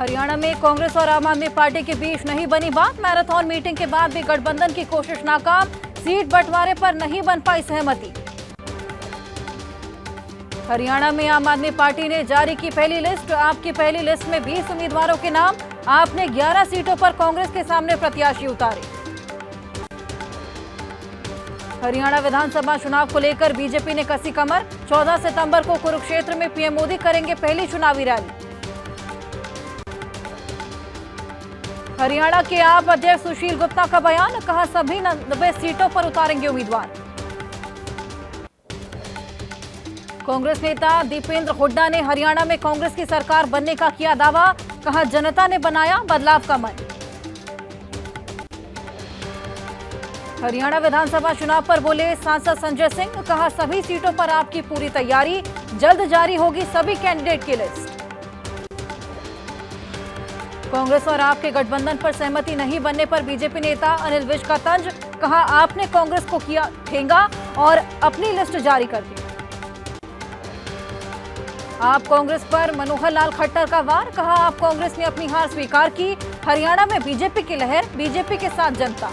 हरियाणा में कांग्रेस और आम आदमी पार्टी के बीच नहीं बनी बात। मैराथन मीटिंग के बाद भी गठबंधन की कोशिश नाकाम। सीट बंटवारे पर नहीं बन पाई सहमति। हरियाणा में आम आदमी पार्टी ने जारी की पहली लिस्ट। आपकी पहली लिस्ट में 20 उम्मीदवारों के नाम। आपने 11 सीटों पर कांग्रेस के सामने प्रत्याशी उतारे। हरियाणा विधानसभा चुनाव को लेकर बीजेपी ने कसी कमर। 14 सितंबर को कुरुक्षेत्र में पीएम मोदी करेंगे पहली चुनावी रैली। हरियाणा के आप अध्यक्ष सुशील गुप्ता का बयान, कहा सभी 90 सीटों पर उतारेंगे उम्मीदवार। कांग्रेस नेता दीपेंद्र हुड्डा ने हरियाणा में कांग्रेस की सरकार बनने का किया दावा। कहा जनता ने बनाया बदलाव का मन। हरियाणा विधानसभा चुनाव पर बोले सांसद संजय सिंह, कहा सभी सीटों पर आपकी पूरी तैयारी। जल्द जारी होगी सभी कैंडिडेट की लिस्ट। कांग्रेस और आप के गठबंधन पर सहमति नहीं बनने पर बीजेपी नेता अनिल विज का तंज। कहा आपने कांग्रेस को किया ठेंगा और अपनी लिस्ट जारी कर दी। आप कांग्रेस पर मनोहर लाल खट्टर का वार। कहा आप कांग्रेस ने अपनी हार स्वीकार की। हरियाणा में बीजेपी की लहर, बीजेपी के साथ जनता।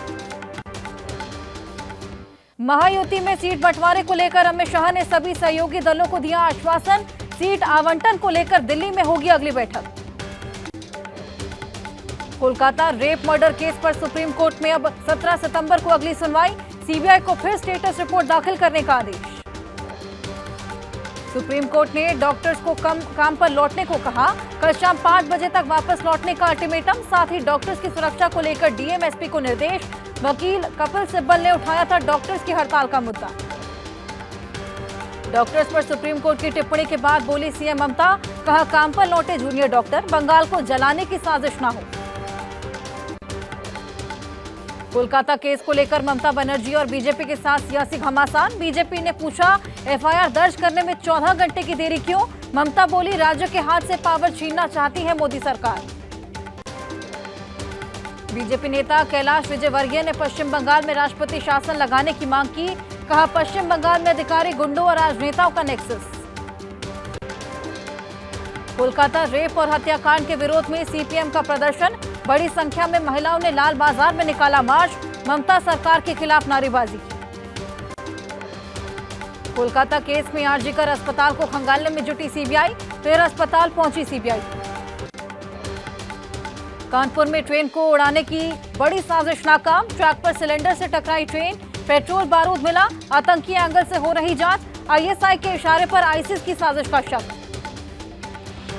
महायुति में सीट बंटवारे को लेकर अमित शाह ने सभी सहयोगी दलों को दिया आश्वासन। सीट आवंटन को लेकर दिल्ली में होगी अगली बैठक। कोलकाता रेप मर्डर केस पर सुप्रीम कोर्ट में अब 17 सितंबर को अगली सुनवाई। सीबीआई को फिर स्टेटस रिपोर्ट दाखिल करने का आदेश। सुप्रीम कोर्ट ने डॉक्टर्स को काम पर लौटने को कहा। कल शाम 5 बजे तक वापस लौटने का अल्टीमेटम। साथ ही डॉक्टर्स की सुरक्षा को लेकर डीएम एसपी को निर्देश। वकील कपिल सिब्बल ने उठाया था डॉक्टर्स की हड़ताल का मुद्दा। डॉक्टर्स पर सुप्रीम कोर्ट की टिप्पणी के बाद बोली सीएम ममता। कहा काम पर लौटे जूनियर डॉक्टर, बंगाल को जलाने की साजिश न हो। कोलकाता केस को लेकर ममता बनर्जी और बीजेपी के साथ सियासी घमासान। बीजेपी ने पूछा एफआईआर दर्ज करने में 14 घंटे की देरी क्यों। ममता बोली राज्य के हाथ से पावर छीनना चाहती है मोदी सरकार। बीजेपी नेता कैलाश विजयवर्गीय ने पश्चिम बंगाल में राष्ट्रपति शासन लगाने की मांग की। कहा पश्चिम बंगाल में अधिकारी गुंडों और राजनेताओं का नेक्सस। कोलकाता रेप और हत्याकांड के विरोध में सीपीएम का प्रदर्शन। बड़ी संख्या में महिलाओं ने लाल बाजार में निकाला मार्च। ममता सरकार के खिलाफ नारेबाजी की। कोलकाता केस में आरजीकर अस्पताल को खंगालने में जुटी सीबीआई। फिर अस्पताल पहुंची सीबीआई। कानपुर में ट्रेन को उड़ाने की बड़ी साजिश नाकाम। ट्रैक पर सिलेंडर से टकराई ट्रेन। पेट्रोल बारूद मिला। आतंकी एंगल से हो रही जांच। आईएसआई के इशारे पर आईसिस की साजिश का शक।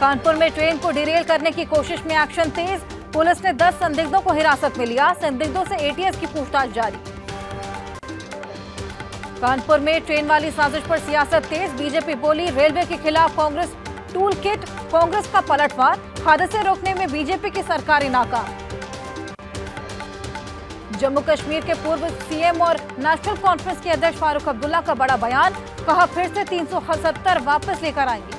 कानपुर में ट्रेन को डिरेल करने की कोशिश में एक्शन तेज। पुलिस ने 10 संदिग्धों को हिरासत में लिया। संदिग्धों से एटीएस की पूछताछ जारी। कानपुर में ट्रेन वाली साजिश पर सियासत तेज। बीजेपी बोली रेलवे के खिलाफ कांग्रेस टूल किट। कांग्रेस का पलटवार। हादसे रोकने में बीजेपी की सरकारी नाकाम। जम्मू कश्मीर के पूर्व सीएम और नेशनल कॉन्फ्रेंस के अध्यक्ष फारूक अब्दुल्ला का बड़ा बयान। कहा फिर से 370 वापस लेकर आएंगे।